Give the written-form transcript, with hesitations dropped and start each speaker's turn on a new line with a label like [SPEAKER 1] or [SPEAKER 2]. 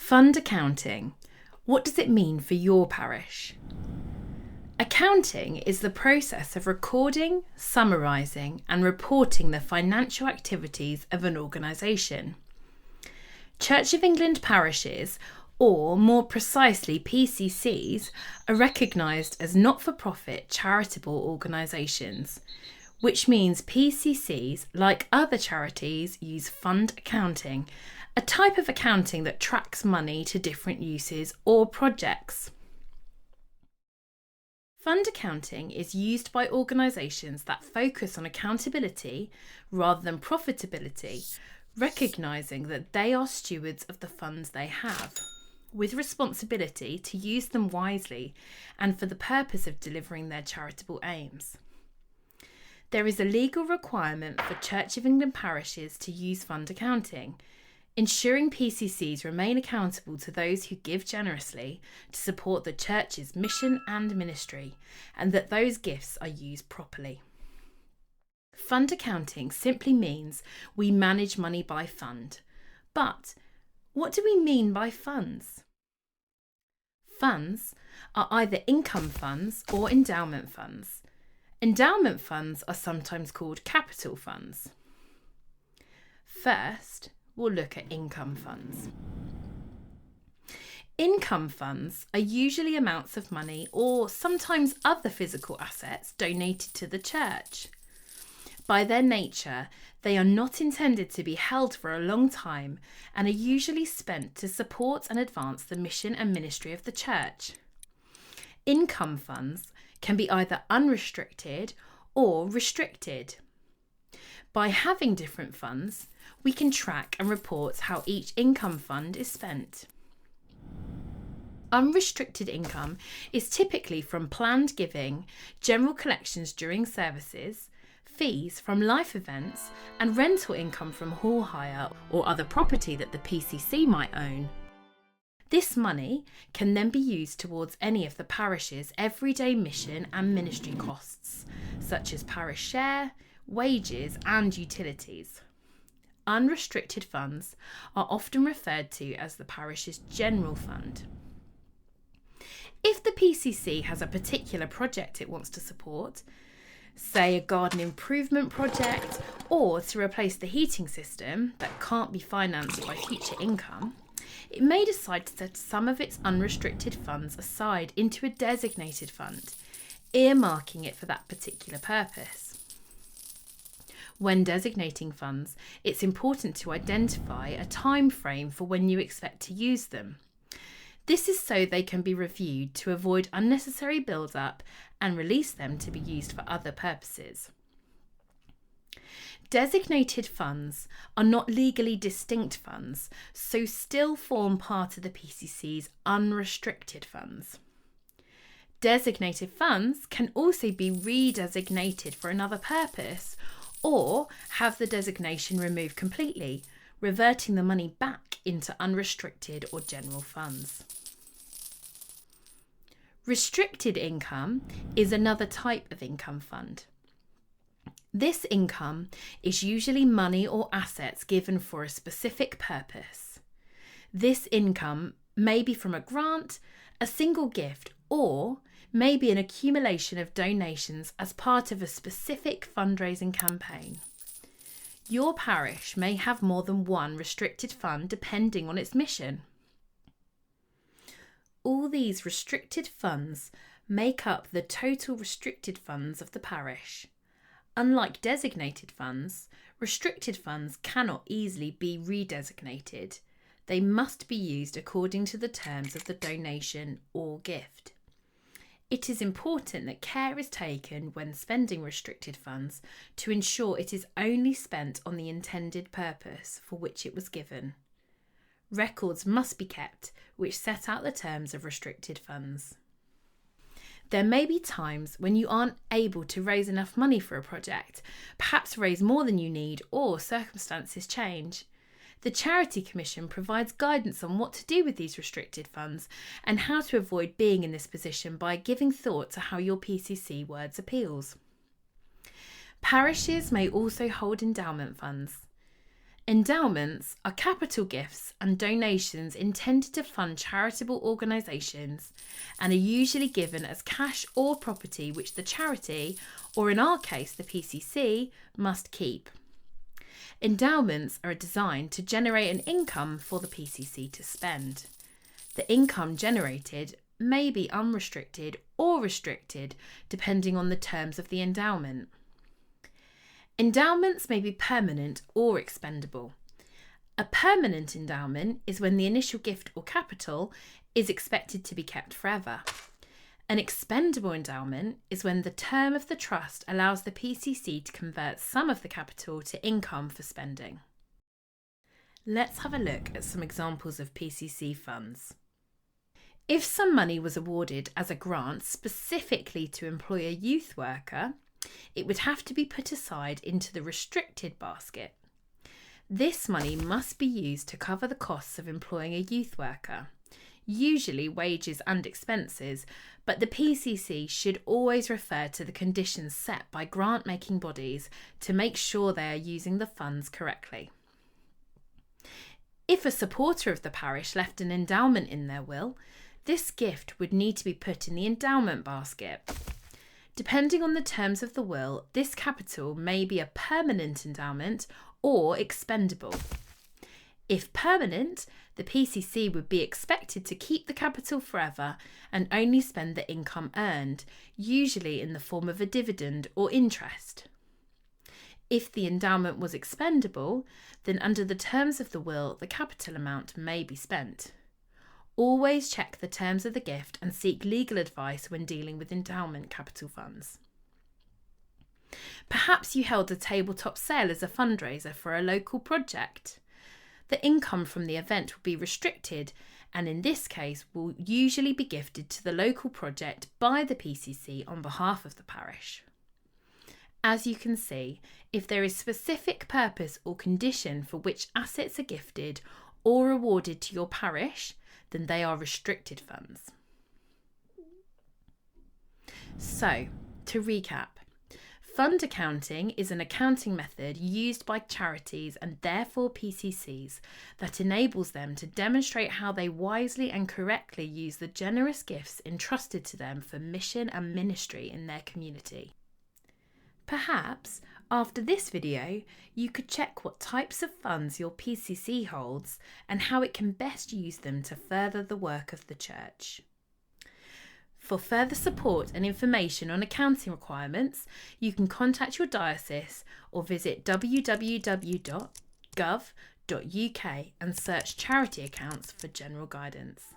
[SPEAKER 1] Fund accounting. What does it mean for your parish? Accounting is the process of recording, summarising and reporting the financial activities of an organisation. Church of England parishes, or more precisely PCCs, are recognised as not-for-profit charitable organisations, which means PCCs, like other charities, use fund accounting, a type of accounting that tracks money to different uses or projects. Fund accounting is used by organisations that focus on accountability rather than profitability, recognising that they are stewards of the funds they have, with responsibility to use them wisely and for the purpose of delivering their charitable aims. There is a legal requirement for Church of England parishes to use fund accounting, ensuring PCCs remain accountable to those who give generously to support the church's mission and ministry, and that those gifts are used properly. Fund accounting simply means we manage money by fund. But what do we mean by funds? Funds are either income funds or endowment funds. Endowment funds are sometimes called capital funds. First, we'll look at income funds. Income funds are usually amounts of money or sometimes other physical assets donated to the church. By their nature, they are not intended to be held for a long time and are usually spent to support and advance the mission and ministry of the church. Income funds can be either unrestricted or restricted. By having different funds, we can track and report how each income fund is spent. Unrestricted income is typically from planned giving, general collections during services, fees from life events, and rental income from hall hire or other property that the PCC might own. This money can then be used towards any of the parish's everyday mission and ministry costs, such as parish share, wages, and utilities. Unrestricted funds are often referred to as the parish's general fund. If the PCC has a particular project it wants to support, say a garden improvement project, or to replace the heating system that can't be financed by future income, it may decide to set some of its unrestricted funds aside into a designated fund, earmarking it for that particular purpose. When designating funds, it's important to identify a time frame for when you expect to use them. This is so they can be reviewed to avoid unnecessary build-up and release them to be used for other purposes. Designated funds are not legally distinct funds, so still form part of the PCC's unrestricted funds. Designated funds can also be redesignated for another purpose, or have the designation removed completely, reverting the money back into unrestricted or general funds. Restricted income is another type of income fund. This income is usually money or assets given for a specific purpose. This income may be from a grant, a single gift, or may be an accumulation of donations as part of a specific fundraising campaign. Your parish may have more than one restricted fund depending on its mission. All these restricted funds make up the total restricted funds of the parish. Unlike designated funds, restricted funds cannot easily be redesignated. They must be used according to the terms of the donation or gift. It is important that care is taken when spending restricted funds to ensure it is only spent on the intended purpose for which it was given. Records must be kept which set out the terms of restricted funds. There may be times when you aren't able to raise enough money for a project, perhaps raise more than you need, or circumstances change. The Charity Commission provides guidance on what to do with these restricted funds and how to avoid being in this position by giving thought to how your PCC words appeals. Parishes may also hold endowment funds. Endowments are capital gifts and donations intended to fund charitable organisations and are usually given as cash or property which the charity, or in our case the PCC, must keep. Endowments are designed to generate an income for the PCC to spend. The income generated may be unrestricted or restricted depending on the terms of the endowment. Endowments may be permanent or expendable. A permanent endowment is when the initial gift or capital is expected to be kept forever. An expendable endowment is when the term of the trust allows the PCC to convert some of the capital to income for spending. Let's have a look at some examples of PCC funds. If some money was awarded as a grant specifically to employ a youth worker, it would have to be put aside into the restricted basket. This money must be used to cover the costs of employing a youth worker, usually wages and expenses, but the PCC should always refer to the conditions set by grant-making bodies to make sure they are using the funds correctly. If a supporter of the parish left an endowment in their will, this gift would need to be put in the endowment basket. Depending on the terms of the will, this capital may be a permanent endowment or expendable. If permanent, the PCC would be expected to keep the capital forever and only spend the income earned, usually in the form of a dividend or interest. If the endowment was expendable, then under the terms of the will, the capital amount may be spent. Always check the terms of the gift and seek legal advice when dealing with endowment capital funds. Perhaps you held a tabletop sale as a fundraiser for a local project. The income from the event will be restricted and in this case will usually be gifted to the local project by the PCC on behalf of the parish. As you can see, if there is specific purpose or condition for which assets are gifted or awarded to your parish, then they are restricted funds. So, to recap, fund accounting is an accounting method used by charities and therefore PCCs that enables them to demonstrate how they wisely and correctly use the generous gifts entrusted to them for mission and ministry in their community. Perhaps, after this video, you could check what types of funds your PCC holds and how it can best use them to further the work of the church. For further support and information on accounting requirements, you can contact your diocese or visit www.gov.uk and search charity accounts for general guidance.